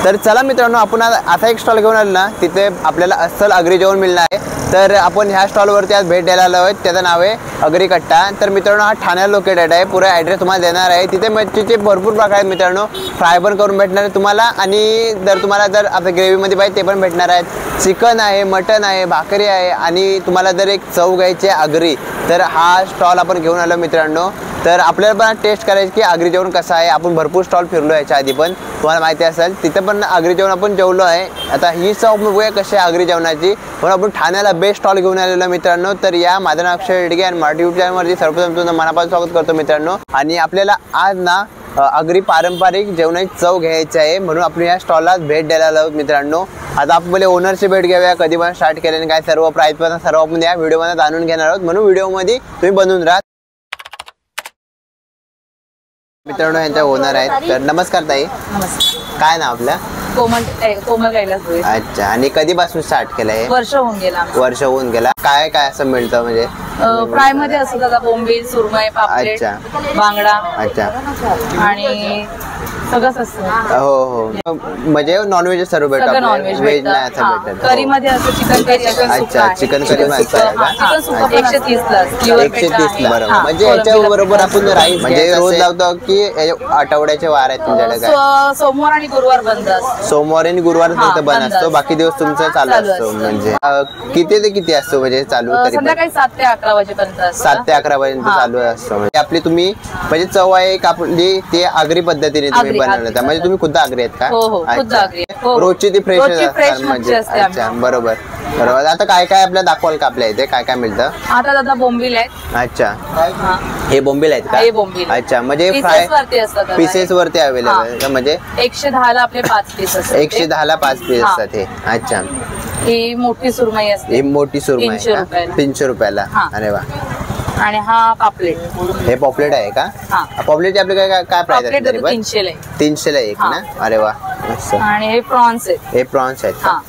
तर चला मित्रांनो, आपण असा एक स्टॉल घेऊन आलो ना, तिथे आपल्याला अस्सल आगरी जेवण मिळणार आहे। तर आपण ह्या स्टॉलवरती आज भेट द्यायला आलो आहोत। त्याचं नाव आहे आगरी कट्टा। तर मित्रांनो, हा ठाण्याला लोकेटेड आहे। पुरा ॲड्रेस तुम्हाला देणार आहे। तिथे मच्छीचे भरपूर प्रकार आहेत मित्रांनो, फ्राय पण करून भेटणार आहे तुम्हाला, आणि तुम्हाला जर आपल्या ग्रेव्हीमध्ये पाहिजे ते पण भेटणार आहेत। चिकन आहे, मटन आहे, भाकरी आहे, आणि तुम्हाला जर एक चव घ्यायची आहे आगरी, तर हा स्टॉल आपण घेऊन आलो मित्रांनो। तर आपल्याला पण टेस्ट करायची की आगरी जेवण कसं आहे। आपण भरपूर स्टॉल फिरलो याच्या आधी, पण तुम्हाला माहिती असेल तिथे पण आगरी जेवण आपण जेवलो आहे। आता ही चव बघूया कशी आहे आगरी जेवणाची। पण आपण ठाण्याला बेस्ट स्टॉल घेऊन आलेलो मित्रांनो। तर या माझं नाव अक्षय रेडगे आणि मराठी यूट्यूब चॅनलवरती सर्वप्रथम तुमचं मनापासून स्वागत करतो मित्रांनो। आणि आपल्याला आज ना आगरी पारंपरिक जेवणाची चव घ्यायची आहे, म्हणून आपण या स्टॉलला भेट द्यायला आलो मित्रांनो। आता आपण पहिले ओनरची भेट घेऊया, कधी पण स्टार्ट केल्याने काय सर्व प्राइस पण सर्व आपण या व्हिडिओमध्ये जाणून घेणार आहोत, म्हणून व्हिडिओमध्ये तुम्ही बनवून राहा मित्रांनो। यांच्या ओनर आहेत। तर नमस्कार ताई। नमस्कार। काय नाव आपलं? कोमल कैलास भोईर। अच्छा, आणि कधीपासून स्टार्ट केलंय? वर्ष होऊन गेला। वर्ष होऊन गेला। काय काय असं मिळतं म्हणजे फ्राय मध्ये असं दादा बोंबील, सुरमई, पापलेट, बांगडा, अच्छा, आणि सगळंच असतं। हो हो, म्हणजे नॉनव्हेज सर्व भेटतं, व्हेज नाही असं भेटत। करी मध्ये असं चिकन करी, अच्छा, चिकन करी मध्ये आहे का? चिकन सुक्का 130 ला, 130 ला, बरोबर। म्हणजे याच्या बरोबर आपण राईस म्हणजे रोज लावतो की आठवड्याचे वार आहेत तुमच्याकडे? काय सोमवार आणि गुरुवार बंद असतो। सोमवार आणि गुरुवार फक्त बंद असतो, बाकी दिवस तुमचं चालू असतो। म्हणजे किती ते किती असतो म्हणजे चालू? संध्याकाळी 7 ते 11 वाजेपर्यंत। 7 ते 11 पर्यंत चालू असतो। म्हणजे आपली तुम्ही म्हणजे चव आहे एक आपली ती आगरी पद्धतीने तुम्ही बनवलं, म्हणजे तुम्ही खुद्द आगरी आहेत का? हो हो, खुद्द आगरी। रोजची ती फ्रेश असतात म्हणजे? अच्छा, बरोबर बरोबर। आता काय काय आपल्याला दाखवाल का आपल्या इथे काय काय मिळतं? आता दादा बोंबील आहेत। अच्छा, हे बोंबील आहेत का? हे बोंबील। अच्छा, म्हणजे फ्राय पीसेस वरती अवेलेबल, म्हणजे 110 ला आपले 5 पीस असतात। 110 ला 5 पीस असतात हे। अच्छा, ही मोठी सुरमई असते। ही मोठी सुरमई 300 रुपयाला। अरे वा। आणि हा पापलेट, हे पॉपलेट आहे का? पॉपलेटचे आपले काय काय प्राइस आहे? 300 ला 300 ला एक ना? अरे वा, मस्त। आणि हे प्रॉन्स आहेत। हे प्रॉन्स आहेत का?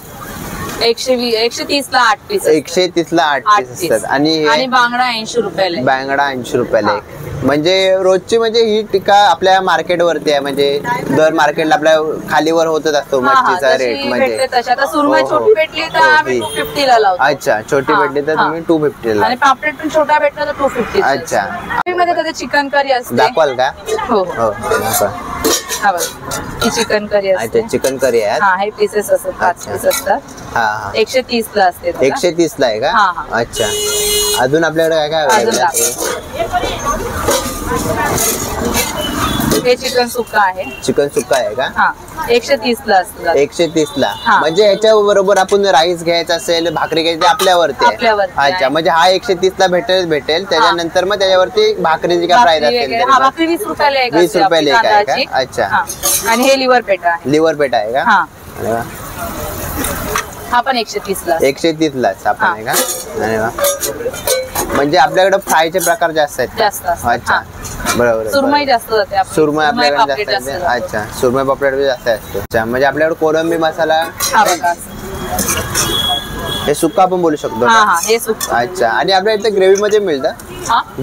130 ला 8 पीस। 130 ला 8 पीस असतात। आणि बांगडा 80 रुपयाला। बांगडा 80 रुपयाला एक। म्हणजे रोजची म्हणजे ही टिका आपल्या मार्केट वरती आहे, म्हणजे दर मार्केटला आपल्या खालीवर होतच असतो मच्छीचा रेट म्हणजे। सुरमई छोटी भेटली तर आम्ही 250 ला लावतो। अच्छा, छोटी भेटली तर तुम्ही 250 ला, आणि पापलेट पण छोटा भेटला तर 250। अच्छा, मध्ये त्याचे चिकन करी असते। दाखवाल का? हो हो, हा बघा, ही चिकन करी असते। अच्छा, चिकन करी आहे। हा, हे पीसेस असतात, 5 पीस असतात। हा हा, 130 ला असते। 130 ला आहे का? अच्छा, अजून आपल्याकडे काय काय अवेलेबल आहे? हे चिकन सुक्का आहे। चिकन सुक्का आहे का? हा, 130 ला असतं। 130 ला, म्हणजे याच्या बरोबर आपण राईस घ्यायचा असेल, भाकरी घ्यायची आपल्यावरती आहे। अच्छा, म्हणजे हा 130 ला भेटेल त्याच्यानंतर मग त्याच्यावरती भाकरीची काय प्राइस असेल? भाकरी 20 रुपयाला एक। 20 रुपयाला एक आहे का? अच्छा, आणि हे लिव्हर पेटा आहे। लिव्हर पेटा आहे का? अरे वा। हा पण 130 ला। 130 लाच आपण आहे का? अरे वा। म्हणजे आपल्याकडे फ्रायचे प्रकार जास्त आहेत? जास्त। अच्छा, बरोबर। सुरमई जास्त जाते। सुरमई आपल्याकडे जास्त असते। अच्छा, सुरमई पापलेट बी जास्त असते। अच्छा, म्हणजे आपल्याकडे कोळंबी मसाला, हे सुक्का आपण बोलू शकतो? हे सुक्का। अच्छा, आणि आपल्या इथे ग्रेव्ही मध्ये मिळतं?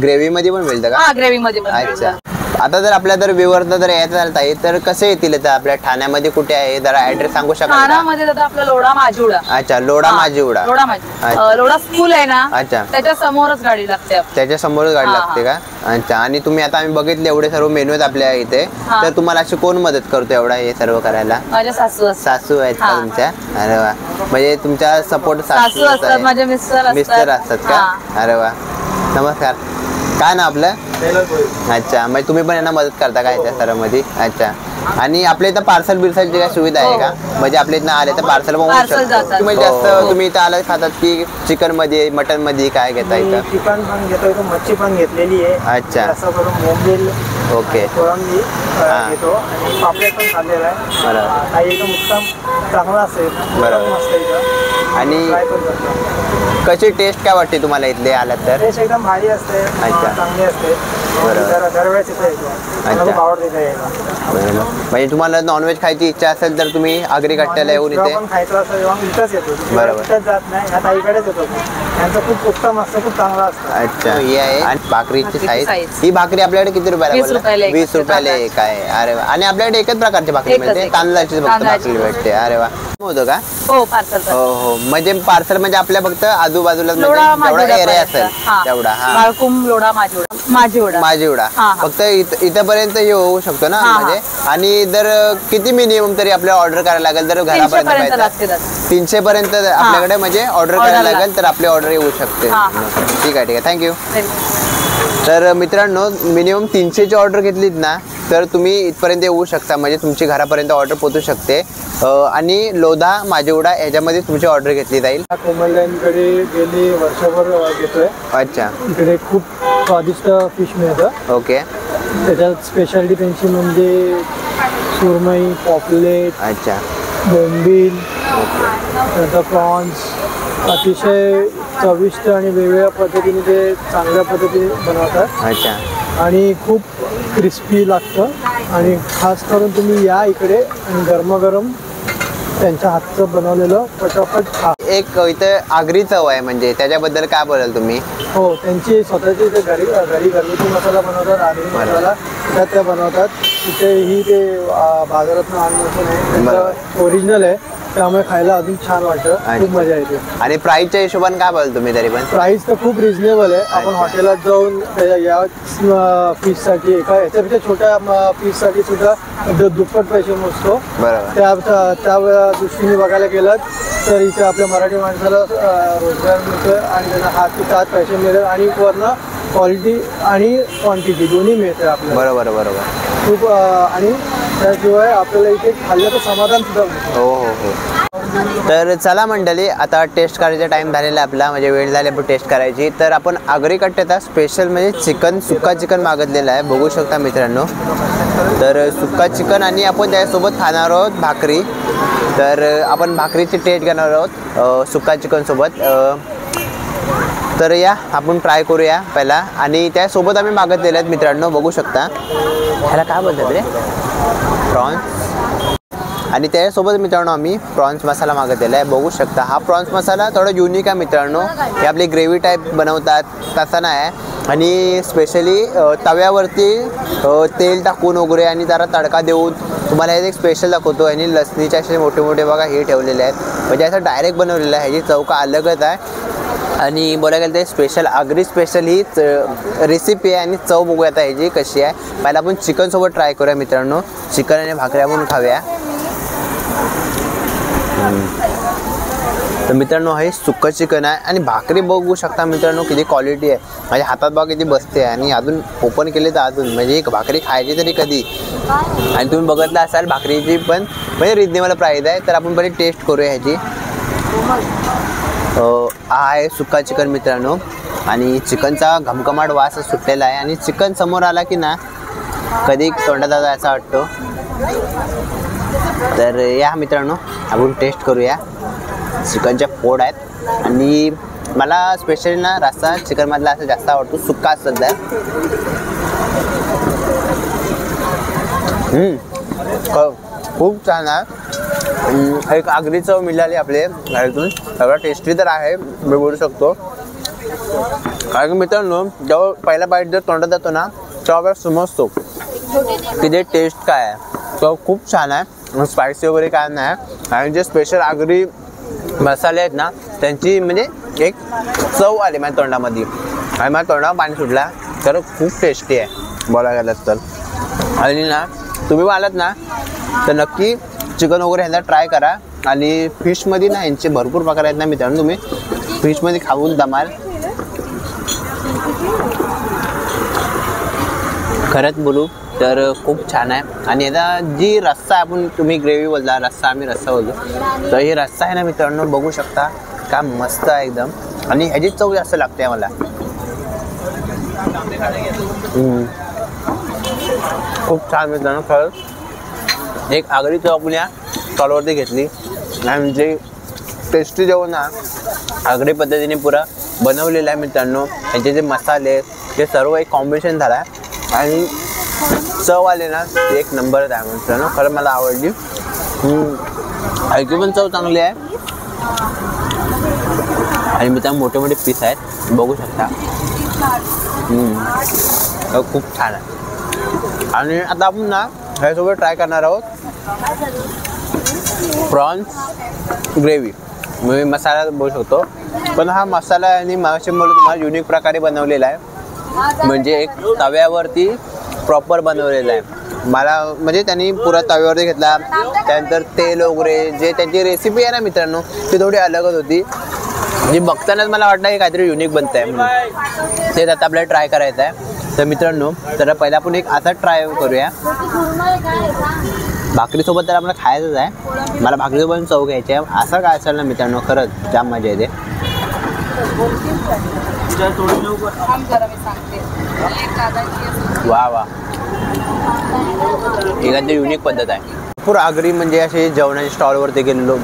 ग्रेव्ही मध्ये पण मिळतं का? ग्रेव्ही मध्ये। अच्छा, आता जर आपल्या जर व्ह्यूअरला जर यायचं झालं ताई, तर कसे येतील इथं आपल्या ठाण्यामध्ये? कुठे आहे जरा ऍड्रेस सांगू शकाल? ठाण्यामध्ये दादा आपला लोढा माजिवडा। अच्छा, लोढा माजिवडा। लोढा स्कूल आहे ना? अच्छा, त्याच्या समोरच गाडी लागते। त्याच्या समोरच गाडी लागते का? अच्छा, आणि तुम्ही आता आम्ही बघितले एवढे सर्व मेनू आहेत आपल्या इथे, तर तुम्हाला अशी कोण मदत करतो एवढा हे सर्व करायला? माझ्या सासू आहेत का तुमच्या? अरे वा, म्हणजे तुमच्या सपोर्ट सासू असतात, माझे मिस्टर असतात का? अरे वा, नमस्कार। काय ना आपलं? अच्छा, म्हणजे तुम्ही पण यांना मदत करता का याच्या सर्व मध्ये? अच्छा, आणि आपल्या इथं पार्सल बिर्सलची काय सुविधा आहे का? म्हणजे आपल्या इथं आले तर पार्सल पण होऊ शकतो? तुम्ही जास्त तुम्ही इथं आलं खातात की चिकन मध्ये, मटन मध्ये काय घेता इथं? चिकन पण घेतो, इथं मच्छी पण घेतलेली आहे। अच्छा, असं करून बोंबील, ओके, कोळंबी घेतो, आणि पापलेट पण खाल्लेला आहे। बरोबर, एकदम उत्तम चांगला असेल। बरोबर, आणि कशी टेस्ट काय वाटते तुम्हाला इथले आलात तर? टेस्ट एकदम भारी असते, चांगली असते। बरोबर. दरवेळेस इथे येतो. मला खूप आवडते इथे यायला. बरोबर. म्हणजे तुम्हाला नॉनव्हेज खायची इच्छा असेल तर तुम्ही आगरी कट्ट्याला येऊन जेव्हा इथे पण खायचं असतं तेव्हा मी इथंच येतो. बरोबर. इथंच जात नाही, ह्या ताईकडेच येतो. त्यांचं खूप उत्तम असतं, खूप चांगलं असतं. अच्छा ही आहे आणि भाकरीची साईज. size. ही भाकरी आपल्याकडे किती रुपयाला 20 रुपयाला एक 20 रुपयाला एक आहे. अरे वा. आणि आपल्याकडे एकच प्रकारची भाकरी एकच, मिळते, एकच. तांदळाची फक्त तांदळाची. भाकरी भेटते. अरे वा. होतं का? हो पार्सल हो हो. म्हणजे पार्सल म्हणजे आपल्या फक्त आजूबाजूला लोढा म्हणजे जेवढा माझीवडा एरिया असेल हा. तेवढा. हा माळकुम लोढा माझीवडा माझीवडा हा, हा. फक्त इथपर्यंत येऊ शकतो ना हा, हा. म्हणजे. आणि जर किती मिनिमम तरी आपल्याला ऑर्डर करायला लागेल तर 300 घरापर्यंत पर्यंत पाहिजे? लागते दादा. 300 पर्यंत आपल्याकडे म्हणजे ऑर्डर Order करायला लागते. लागेल तर आपली ऑर्डर येऊ शकते. हा, ठीक आहे थँक्यू. तर मित्रांनो मिनिमम 300ची ऑर्डर घेतलीत ना तर तुम्ही इथपर्यंत येऊ शकता, म्हणजे तुमची घरापर्यंत ऑर्डर पोहोचू शकते. आणि लोधा माझीवडा ह्याच्यामध्ये तुमची ऑर्डर घेतली जाईल. कोमलदांकडे गेली वर्षभर घेतोय. अच्छा इकडे खूप स्वादिष्ट फिश मिळतं. ओके. त्याच्यात स्पेशालिटी त्यांची म्हणजे सुरमई, पॉपलेट, अच्छा बोंबील, नंतर प्रॉन्स. अतिशय चविष्ट आणि वेगवेगळ्या पद्धतीने ते चांगल्या पद्धतीने बनवतात अच्छा. आणि खूप क्रिस्पी लागतं. आणि खास करून तुम्ही या इकडे आणि गरमागरम त्यांच्या हातचं बनवलेलं पटापट खा. एक इथं आगरी चव आहे, म्हणजे त्याच्याबद्दल काय बोलाल तुम्ही? हो, त्यांची स्वतःची ते घरी घरगुती मसाला बनवतात. आगरी मसाला त्यात त्या बनवतात. तिथेही ते बाजारातून आणून ओरिजिनल आहे, त्यामुळे खायला अजून छान वाटतं. खूप मजा येते. आणि प्राईसच्या हिशोबाने काय बोलाल तुम्ही तरी पण? प्राईस तर खूप रिझनेबल आहे. आपण हॉटेलात जाऊन या पीससाठी एका याच्यापेक्षा छोट्या पीससाठी सुद्धा दुप्पट पैसे मोजतो. बरोबर. त्या दृष्टीने बघायला गेलं तर इथे आपल्या मराठी माणसाला रोजगार मिळतो आणि त्यांना हात पैसे मिळतात आणि वरनं क्वालिटी आणि क्वांटिटी दोन्ही मिळते आपल्याला. बरोबर बरोबर. खूप आणि त्याशिवाय आपल्याला इथे खाल्ल्याचं समाधान सुद्धा मिळतं. हो हो हो. तर चला मंडळी, आता टेस्ट करायचा टाइम झालेला आपला, म्हणजे वेळ झाली आपण टेस्ट करायची. तर आपण आगरी कट्ट्याचा स्पेशल म्हणजे चिकन, सुक्का चिकन मागितलेलं आहे, बघू शकता मित्रांनो. तर सुक्का चिकन आणि आपण त्यासोबत खाणार आहोत भाकरी. तर आपण भाकरीची टेस्ट घेणार आहोत सुक्का चिकन सोबत. तर या आपण ट्राय करूया पहिला. आणि त्यासोबत आम्ही मागितलेले आहेत मित्रांनो, बघू शकता. ह्याला काय बोलतात रे? प्रॉन्स. आणि त्यासोबत मित्रांनो आम्ही प्रॉन्स मसाला मागितलेला आहे, बघू शकता. हा प्रॉन्स मसाला थोडा युनिक आहे मित्रांनो. हे आपली ग्रेव्ही टाईप बनवतात तसा नाही आहे. आणि स्पेशली तव्यावरती तेल टाकून वगैरे आणि जरा तडका देऊन तुम्हाला हे एक स्पेशल दाखवतो. आणि लसणीचे असे मोठे मोठे बघा हे ठेवलेले आहेत, म्हणजे असं डायरेक्ट बनवलेलं आहे. ह्याची चौका अलगच आहे. आणि बोलायला गेलं तर स्पेशल आगरी स्पेशल ही रेसिपी आहे. आणि चव बघूया आता ह्याची कशी आहे. पहिला आपण चिकनसोबत ट्राय करूया मित्रांनो. चिकन आणि भाकरी आपण खाऊया. तर मित्रांनो हे सुक्कं चिकन आहे आणि भाकरी बघू शकता मित्रांनो किती क्वालिटी आहे. माझ्या हातात बघा किती बसते. आणि अजून ओपन केले तर अजून म्हणजे एक भाकरी खायची तरी कधी. आणि तुम्ही बघितलं असाल भाकरीची पण म्हणजे रिजनेबल प्राईस आहे. तर आपण पहिले टेस्ट करूया ह्याची. हा आहे सुक्का चिकन मित्रांनो. आणि चिकनचा घमघमाट वास सुटलेला आहे. आणि चिकन समोर आला की ना कधी तोंडात जाता असा वाटतो. तर या मित्रांनो आपण टेस्ट करूया. चिकनच्या फोड आहेत. आणि मला स्पेशली ना रस्सा चिकनमधला असं जास्त आवडतो, सुक्का असतं तर. खूप छान आहे. एक आगरी चव मिळाली आपले घरातून. सगळं टेस्टी तर आहे, मी बोलू शकतो. कारण की मित्रांनो जेव्हा पहिला बाईट जर तोंडात जातो ना तेव्हा समजतो की ते टेस्ट काय आहे. तो खूप छान आहे. स्पायसी वगैरे काय नाही. आणि जे स्पेशल आगरी मसाले आहेत ना त्यांची म्हणजे एक चव आली माझ्या तोंडामध्ये. आणि माझ्या तोंडावर पाणी सुटला. तर खूप टेस्टी आहे बोलायला गेलं तर. आणि ना तुम्ही आलात ना तर नक्की चिकन वगैरे ह्याला ट्राय करा. आणि फिशमध्ये ना यांचे भरपूर प्रकार आहेत ना मित्रांनो, तुम्ही फिशमध्ये खाऊन दमाल. खरंच बोलू तर खूप छान आहे. आणि याचा जी रस्सा आपण तुम्ही ग्रेव्ही बोलता रस्सा, आम्ही रस्सा बोलतो. तर हे रस्सा आहे ना मित्रांनो बघू शकता का मस्त आहे एकदम. आणि ह्याची चव जास्त लागते मला. खूप छान मित्रांनो खरंच. एक आगरी चव आपण या स्टॉलवरती घेतली. आणि जे टेस्टी जेवण ना आगरी पद्धतीने पुरा बनवलेलं आहे मित्रांनो. यांचे जे मसाले ते सर्व एक कॉम्बिनेशन झाला आहे. आणि चव आली ना एक नंबरच आहे मित्रांनो, खरं मला आवडली. ऐकी पण चव चांगली आहे आणि मित्रांनो मोठे मोठे पीस आहेत बघू शकता. खूप छान आहे. आणि आता आपण ना ह्यासोबत ट्राय करणार आहोत प्रॉन्स ग्रेव्ही. मी मसाला बोलू शकतो, पण हा मसाला आणि माशामुळे तुम्हाला युनिक प्रकारे बनवलेला आहे. म्हणजे एक तव्यावरती प्रॉपर बनवलेला आहे. मला म्हणजे त्यांनी पुरा तव्यावरती घेतला, त्यानंतर तेल वगैरे जे त्यांची रेसिपी आहे ना मित्रांनो ती थोडी अलगच होती. जी बघतानाच मला वाटलं की काहीतरी युनिक बनत आहे म्हणून तेच आता आपल्याला ट्राय करायचं आहे. तर मित्रांनो तर पहिला आपण एक असा ट्राय करूया. भाकरीसोबत तर आपल्याला खायचंच आहे. मला भाकरीसोबत चव घ्यायची आहे. असं काय असेल ना मित्रांनो खरंच जाम मजा येते. वा वा, एखादी युनिक पद्धत आहे. भरपूर आगरी म्हणजे असे जेवणाच्या स्टॉलवरती गेलेलो,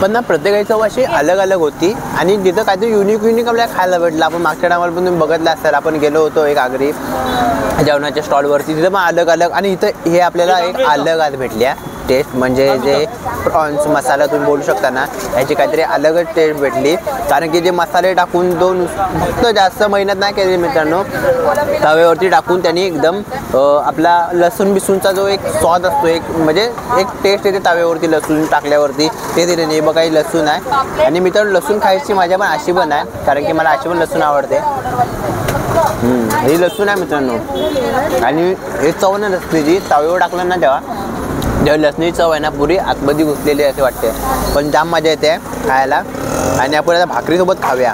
पण ना प्रत्येकाची चव अशी अलग अलग होती आणि तिथं काहीतरी युनिक आपल्याला खायला भेटलं. आपण मागच्या टायमाला पण तुम्ही बघितलं असाल, आपण गेलो होतो एक आगरी जेवणाच्या स्टॉलवरती, तिथं पण अलग अलग आणि इथं हे आपल्याला एक अलग आज भेटली आहे टेस्ट. म्हणजे जे प्रॉन्स मसाला तुम्ही बोलू शकता ना याची काहीतरी अलगच टेस्ट भेटली. कारण की जे मसाले टाकून दोन फक्त जास्त मेहनत नाही केली मित्रांनो, तव्यावरती टाकून त्यांनी एकदम आपला लसूण बिसूनचा जो एक स्वाद असतो, एक म्हणजे एक टेस्ट येते तव्यावरती लसूण टाकल्यावरती ते दिले नाही. बघा ही लसूण आहे आणि मित्रांनो लसूण खायची माझ्या पण अशी पण आहे, कारण की मला अशी पण लसूण आवडते. ही लसूण आहे मित्रांनो आणि हे चव ना लसणीची तव्यावर टाकलं ना तेव्हा लसणीची चव आहे ना पुरी आतमध्ये घुसलेली असे वाटते. पण जाम मजा येते खायला आणि आपण आता भाकरीसोबत खाऊया.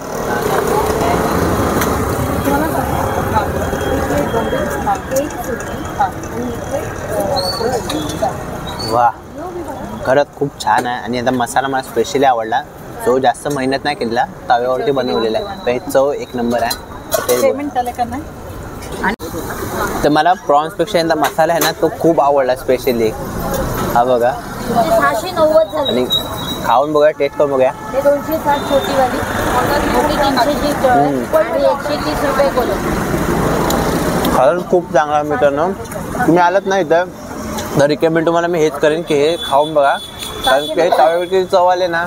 वा, खरंच खूप छान आहे. आणि आता मसाला मला स्पेशली आवडला, जो जास्त मेहनत नाही केलेला, तव्यावरती बनवलेला आहे. चव एक नंबर आहे. तर मला प्रॉन्सपेक्षा यांचा मसाला आहे ना तो खूप आवडला स्पेशली. हा बघा आणि खाऊन बघा, टेस्ट करून बघा. खरंच खूप चांगला मित्रांनो. तुम्ही आलात ना इथं तर रिकमेंड तुम्हाला मी हेच करेन की हे खाऊन बघा, कारण की तव्यावरती चव आले ना,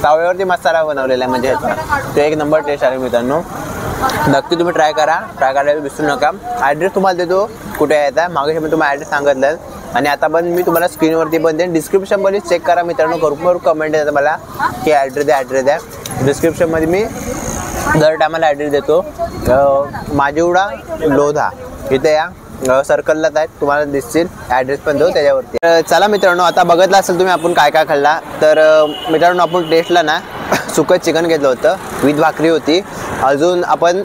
तव्यावरती मसाला बनवलेला आहे म्हणजे ह्याचा ते एक नंबर टेस्ट आले मित्रांनो. नक्की तुम्ही ट्राय करायला विसरू नका. ॲड्रेस तुम्हाला देतो कुठे यायचा, मागे मी तुम्हाला ॲड्रेस सांगितलं आणि आता पण मी तुम्हाला स्क्रीनवरती पण देईन. डिस्क्रिप्शनमध्ये चेक करा मित्रांनो, भरपूर कमेंट येतात मला की ॲड्रेस द्या. डिस्क्रिप्शनमध्ये मी दर टायमाला ॲड्रेस देतो. माझेवडा लोधा इथे या सर्कललाच आहेत, तुम्हाला दिसतील. ॲड्रेस पण देऊ त्याच्यावरती. चला मित्रांनो, आता बघितलं असेल तुम्ही आपण काय काय खाल्ला. तर मित्रांनो आपण टेस्टला ना सुकं चिकन घेतलं होतं, विथ भाकरी होती. अजून आपण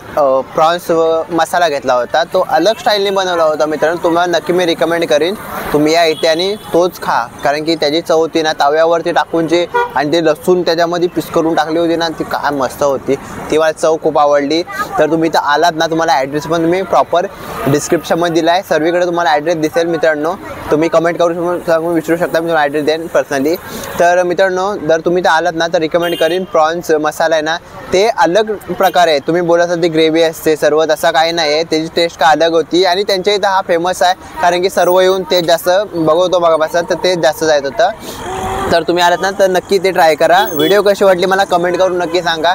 प्रॉन्स मसाला घेतला होता, तो अलग स्टाईलने बनवला होता मित्रांनो. तुम्हाला नक्की मी रिकमेंड करीन तुम्ही या इथे आणि तोच खा, कारण की त्याची चव होती ना तव्यावरती टाकून जे आणि ते लसूण त्याच्यामध्ये पीस करून टाकली होती ना, ती काय मस्त होती. ती मला चव खूप आवडली. तर तुम्ही इथं आलात ना, तुम्हाला ॲड्रेस पण मी प्रॉपर डिस्क्रिप्शनमध्ये दिला आहे. सर्वीकडे तुम्हाला ॲड्रेस दिसेल मित्रांनो. तुम्ही कमेंट करून सांगून विचारू शकता, मी तुम्हाला ॲड्रेस देईन पर्सनली. तर मित्रांनो जर तुम्ही इथं आलात ना तर रिकमेंड करीन. प्रॉन्स मसाला आहे ना ते अलग प्रकारे आहे. तुम्ही बोलत असाल ती ग्रेव्ही असते सर्व, तसं काही नाही आहे. त्याची टेस्ट का अलग होती आणि त्यांच्या इथं हा फेमस आहे, कारण की सर्व येऊन ते जास्त बघवतो बघापासून तर ते जास्त जात होतं. तर तुम्ही आलात ना तर नक्की ते ट्राय करा. व्हिडिओ कशी वाटली मला कमेंट करून नक्की सांगा.